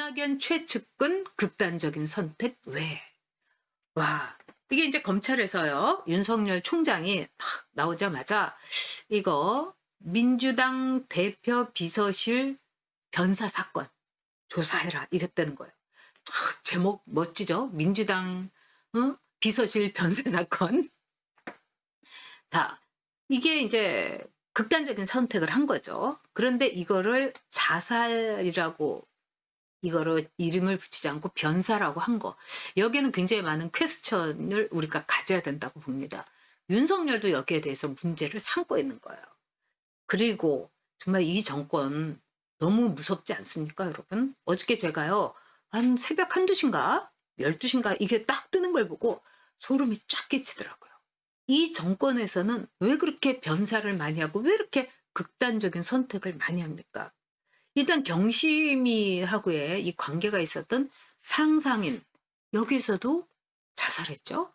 이낙연 최측근 극단적인 선택 왜? 와, 이게 이제 검찰에서요, 윤석열 총장이 탁 나오자마자 이거 민주당 대표 비서실 변사 사건 조사해라 이랬다는 거예요. 제목 멋지죠? 민주당 비서실 변사 사건. 자, 이게 이제 극단적인 선택을 한 거죠. 그런데 이거를 자살이라고 이거를 이름을 붙이지 않고 변사라고 한 거. 여기에는 굉장히 많은 퀘스천을 우리가 가져야 된다고 봅니다. 윤석열도 여기에 대해서 문제를 삼고 있는 거예요. 그리고 정말 이 정권 너무 무섭지 않습니까, 여러분? 어저께 제가요, 한 새벽 한두 시인가 12시인가 이게 딱 뜨는 걸 보고 소름이 쫙 끼치더라고요. 이 정권에서는 왜 그렇게 변사를 많이 하고 왜 이렇게 극단적인 선택을 많이 합니까? 일단 경심이하고의 이 관계가 있었던 상상인 여기서도 자살했죠.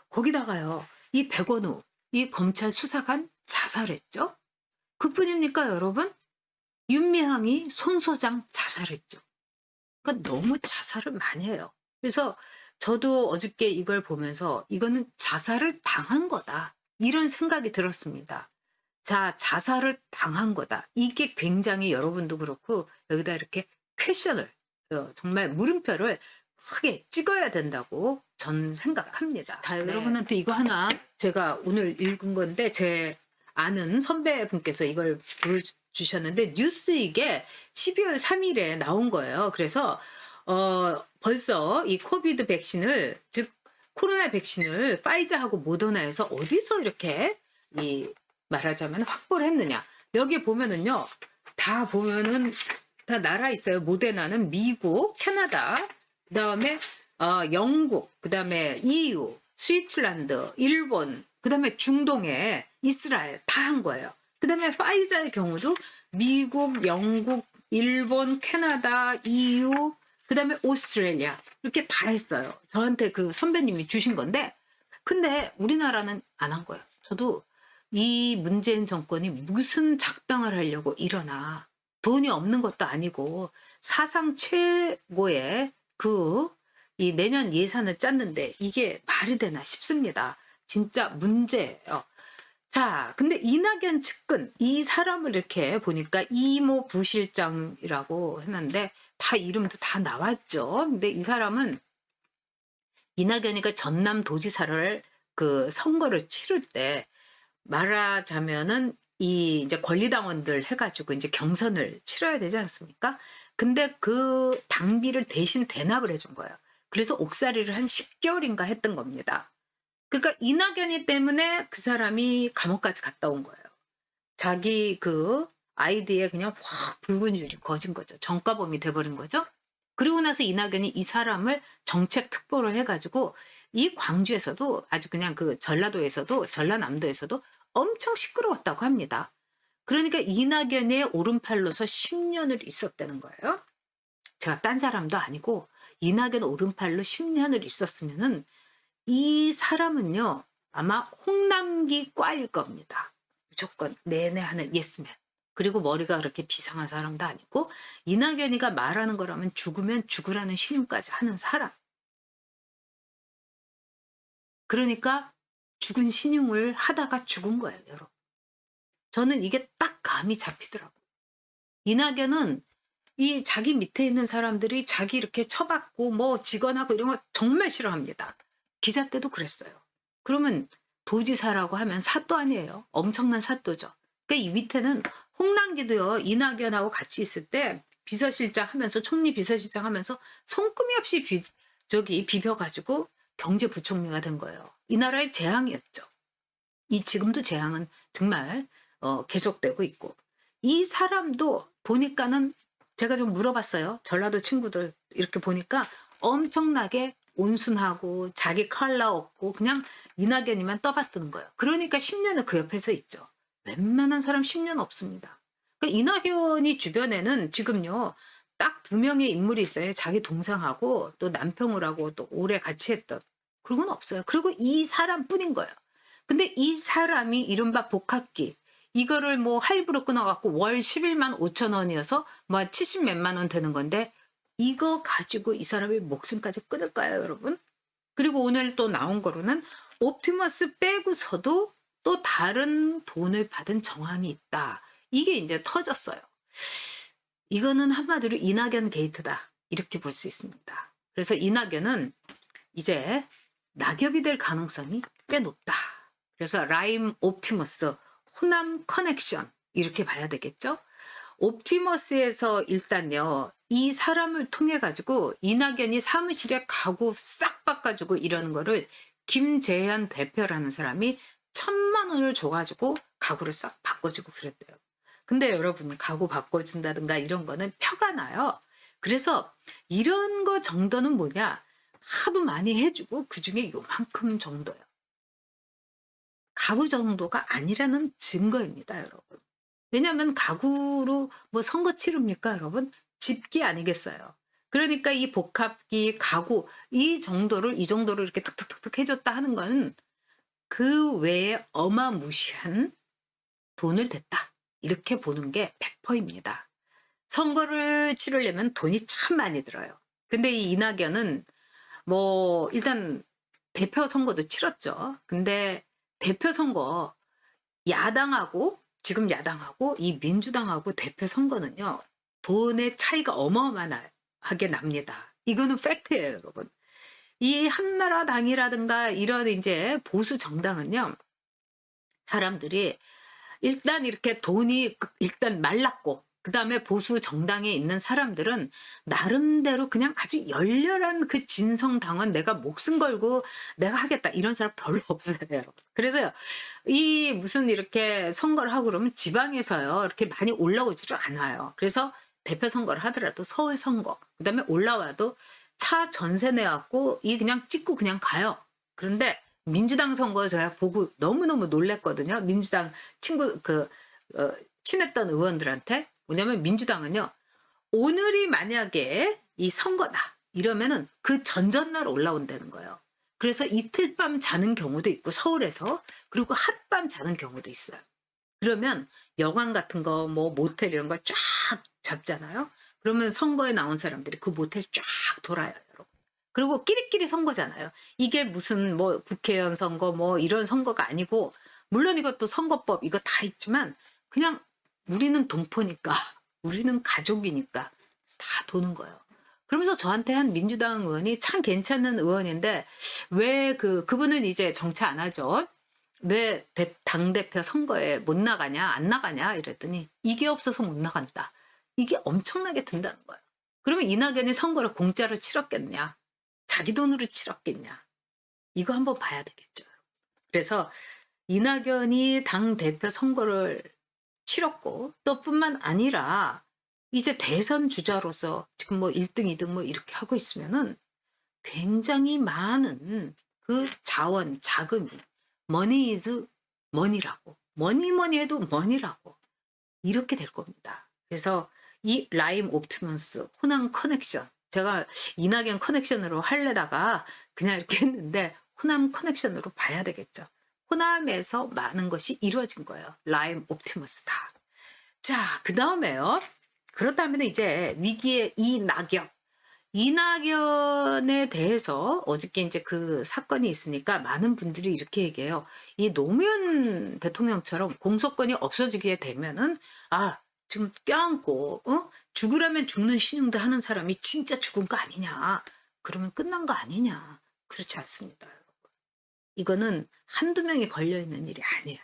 거기다가요, 이 백원우 이 검찰 수사관 자살했죠. 그뿐입니까, 여러분? 윤미향이 손 소장 자살했죠. 그러니까 너무 자살을 많이 해요. 그래서 저도 어저께 이걸 보면서 이거는 자살을 당한 거다, 이런 생각이 들었습니다. 자, 자살을 당한 거다. 이게 굉장히 여러분도 그렇고 여기다 이렇게 퀘션을 정말 물음표를 크게 찍어야 된다고 저는 생각합니다. 자, 네. 여러분한테 이거 하나 제가 오늘 읽은 건데 제 아는 선배분께서 이걸 보여주셨는데 뉴스 이게 12월 3일에 나온 거예요. 그래서 벌써 이 코비드 백신을, 즉 코로나 백신을 파이자하고 모더나에서 어디서 이렇게 말하자면 확보를 했느냐. 여기 보면은요, 다 보면은 다 나라 있어요. 모데나는 미국, 캐나다, 그 다음에 영국, 그 다음에 EU, 스위tzerland, 일본, 그 다음에 중동에 이스라엘 다 한 거예요. 그 다음에 파이자의 경우도 미국, 영국, 일본, 캐나다, EU, 그 다음에 오스트레일리아 이렇게 다 했어요. 저한테 그 선배님이 주신 건데, 근데 우리나라는 안 한 거예요. 저도 이 문재인 정권이 무슨 작당을 하려고 이러나, 돈이 없는 것도 아니고 사상 최고의 이 내년 예산을 짰는데 이게 말이 되나 싶습니다. 진짜 문제예요. 자, 근데 이낙연 측근 이 사람을 이렇게 보니까 이모 부실장이라고 했는데 다 이름도 다 나왔죠. 근데 이 사람은 이낙연이가 전남도지사를 그 선거를 치를 때 말하자면은 이 이제 권리당원들 해가지고 이제 경선을 치러야 되지 않습니까? 근데 그 당비를 대신 대납을 해준 거예요. 그래서 옥살이를 한 10개월인가 했던 겁니다. 그러니까 이낙연이 때문에 그 사람이 감옥까지 갔다 온 거예요. 자기 그 아이디에 그냥 확 붉은 줄이 거진 거죠. 전과범이 돼버린 거죠. 그리고 나서 이낙연이 이 사람을 정책 특보를 해가지고 이 광주에서도 아주 그냥 그 전라도에서도 전라남도에서도 엄청 시끄러웠다고 합니다. 그러니까 이낙연의 오른팔로서 10년을 있었다는 거예요. 제가 딴 사람도 아니고 이낙연 오른팔로 10년을 있었으면은 이 사람은요 아마 홍남기 과일 겁니다. 무조건 내내 하는 예스맨. 그리고 머리가 그렇게 비상한 사람도 아니고 이낙연이가 말하는 거라면 죽으면 죽으라는 신용까지 하는 사람. 그러니까 죽은 신용을 하다가 죽은 거예요, 여러분. 저는 이게 딱 감이 잡히더라고요. 이낙연은 이 자기 밑에 있는 사람들이 자기 이렇게 쳐받고 뭐 직원하고 이런 거 정말 싫어합니다. 기자 때도 그랬어요. 그러면 도지사라고 하면 사또 아니에요. 엄청난 사또죠. 그러니까 이 밑에는 홍남기도요, 이낙연하고 같이 있을 때 비서실장 하면서, 총리 비서실장 하면서 손금이 없이 비벼가지고 경제부총리가 된 거예요. 이 나라의 재앙이었죠. 지금도 재앙은 정말 계속되고 있고, 이 사람도 보니까는 제가 좀 물어봤어요. 전라도 친구들 이렇게 보니까 엄청나게 온순하고 자기 컬러 없고 그냥 이낙연이만 떠받드는 거예요. 그러니까 10년을 그 옆에서 있죠. 웬만한 사람 10년 없습니다. 그러니까 이낙연이 주변에는 지금요 딱 2명의 인물이 있어요. 자기 동생하고 또 남편하고 또 오래 같이 했던, 그건 없어요. 그리고 이 사람뿐인 거예요. 근데 이 사람이 이른바 복합기 이거를 뭐 할부로 끊어갖고 월 11만 5천 원이어서 뭐 70 몇만 원 되는 건데 이거 가지고 이 사람의 목숨까지 끊을까요, 여러분? 그리고 오늘 또 나온 거로는 옵티머스 빼고서도 또 다른 돈을 받은 정황이 있다. 이게 이제 터졌어요. 이거는 한마디로 이낙연 게이트다. 이렇게 볼 수 있습니다. 그래서 이낙연은 이제 낙엽이 될 가능성이 꽤 높다. 그래서 라임 옵티머스 호남 커넥션 이렇게 봐야 되겠죠. 옵티머스에서 일단요 이 사람을 통해 가지고 이낙연이 사무실에 가구 싹 바꿔주고 이러는 거를 김재현 대표라는 사람이 1,000만 원을 줘가지고 가구를 싹 바꿔주고 그랬대요. 근데 여러분 가구 바꿔준다든가 이런 거는 표가 나요. 그래서 이런 거 정도는 뭐냐, 하도 많이 해주고 그중에 요만큼 정도요. 가구 정도가 아니라는 증거입니다, 여러분. 왜냐하면 가구로 뭐 선거 치릅니까, 여러분? 집기 아니겠어요. 그러니까 이 복합기, 가구 이 정도를 이렇게 툭툭툭툭 해줬다 하는 건 그 외에 어마무시한 돈을 댔다. 이렇게 보는 게 100%입니다. 선거를 치르려면 돈이 참 많이 들어요. 근데 이 이낙연은 뭐 일단 대표 선거도 치렀죠. 근데 대표 선거 야당하고 지금 야당하고 이 민주당하고 대표 선거는요. 돈의 차이가 어마어마하게 납니다. 이거는 팩트예요, 여러분. 이 한나라당이라든가 이런 이제 보수 정당은요. 사람들이 일단 이렇게 돈이 일단 말랐고 그다음에 보수 정당에 있는 사람들은 나름대로 그냥 아주 열렬한 그 진성당원 내가 목숨 걸고 내가 하겠다 이런 사람 별로 없어요. 그래서 이 무슨 이렇게 선거를 하고 그러면 지방에서요 이렇게 많이 올라오지를 않아요. 그래서 대표 선거를 하더라도 서울 선거 그다음에 올라와도 차 전세 내갖고 이 그냥 찍고 그냥 가요. 그런데 민주당 선거 제가 보고 너무너무 놀랬거든요. 민주당 친구 친했던 의원들한테 뭐냐면 민주당은요. 오늘이 만약에 이 선거다 이러면은 그 전전날 올라온다는 거예요. 그래서 이틀 밤 자는 경우도 있고 서울에서 그리고 핫밤 자는 경우도 있어요. 그러면 여관 같은 거 뭐 모텔 이런 거 쫙 잡잖아요. 그러면 선거에 나온 사람들이 그 모텔 쫙 돌아요, 여러분. 그리고 끼리끼리 선거잖아요. 이게 무슨 뭐 국회의원 선거 뭐 이런 선거가 아니고 물론 이것도 선거법 이거 다 있지만 그냥 우리는 동포니까 우리는 가족이니까 다 도는 거예요. 그러면서 저한테 한 민주당 의원이 참 괜찮은 의원인데 왜 그분은 이제 정치 안 하죠. 왜 당대표 선거에 못 나가냐 안 나가냐 이랬더니 이게 없어서 못 나간다. 이게 엄청나게 든다는 거예요. 그러면 이낙연이 선거를 공짜로 치렀겠냐? 자기 돈으로 치렀겠냐? 이거 한번 봐야 되겠죠. 그래서 이낙연이 당대표 선거를 치렀고 또 뿐만 아니라 이제 대선 주자로서 지금 뭐 1등, 2등 뭐 이렇게 하고 있으면은 굉장히 많은 그 자원, 자금이 money is money라고 뭐니 해도 money라고 이렇게 될 겁니다. 그래서 이 라임 옵티머스 호남 커넥션 제가 이낙연 커넥션으로 할래다가 그냥 이렇게 했는데 호남 커넥션으로 봐야 되겠죠. 호남에서 많은 것이 이루어진 거예요. 라임 옵티머스다. 자, 그 다음에요. 그렇다면 이제 위기의 이낙연에 대해서 어저께 이제 그 사건이 있으니까 많은 분들이 이렇게 얘기해요. 이 노무현 대통령처럼 공소권이 없어지게 되면은 지금 껴안고 죽으라면 죽는 신용도 하는 사람이 진짜 죽은 거 아니냐. 그러면 끝난 거 아니냐. 그렇지 않습니다. 여러분. 이거는 한두 명이 걸려있는 일이 아니에요.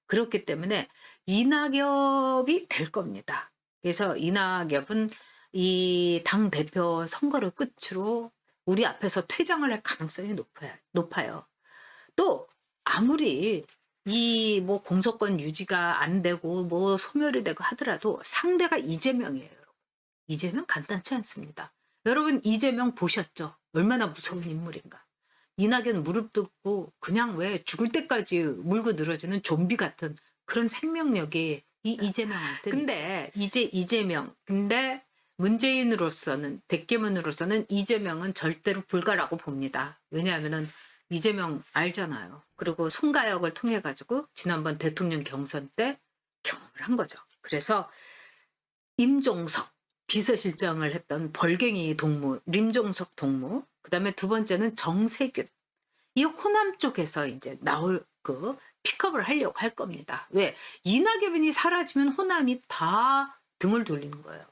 그렇기 때문에 이낙엽이 될 겁니다. 그래서 이낙엽은 이 당대표 선거를 끝으로 우리 앞에서 퇴장을 할 가능성이 높아요. 또 아무리 이 뭐 공소권 유지가 안 되고 뭐 소멸이 되고 하더라도 상대가 이재명이에요. 이재명 간단치 않습니다. 여러분 이재명 보셨죠? 얼마나 무서운 인물인가. 이낙연 무릎 꿇고 그냥 왜 죽을 때까지 물고 늘어지는 좀비 같은 그런 생명력이 이 이재명한테 근데 근데 문재인으로서는 대깨문으로서는 이재명은 절대로 불가라고 봅니다. 왜냐하면은 이재명 알잖아요. 그리고 송가혁을 통해 가지고 지난번 대통령 경선 때 경험을 한 거죠. 그래서 임종석 비서실장을 했던 벌갱이 동무, 림종석 동무, 그다음에 두 번째는 정세균. 이 호남 쪽에서 이제 나올 그 픽업을 하려고 할 겁니다. 왜? 이낙연이 사라지면 호남이 다 등을 돌리는 거예요.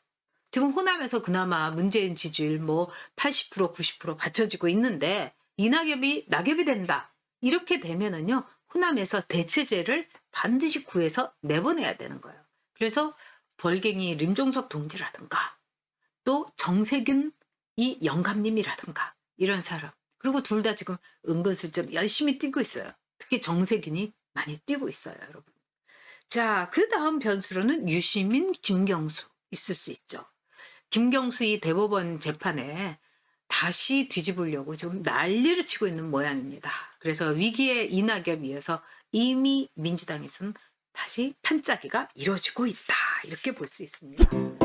지금 호남에서 그나마 문재인 지지율 뭐 80%, 90% 받쳐지고 있는데 낙엽이 된다. 이렇게 되면은요, 호남에서 대체제를 반드시 구해서 내보내야 되는 거예요. 그래서 벌갱이 림종석 동지라든가 또 정세균 이 영감님이라든가 이런 사람, 그리고 둘 다 지금 은근슬쩍 열심히 뛰고 있어요. 특히 정세균이 많이 뛰고 있어요, 여러분. 자, 그 다음 변수로는 유시민, 김경수 있을 수 있죠. 김경수 이 대법원 재판에 다시 뒤집으려고 지금 난리를 치고 있는 모양입니다. 그래서 위기의 이낙연 위해서 이미 민주당에서는 다시 판짜기가 이루어지고 있다. 이렇게 볼 수 있습니다.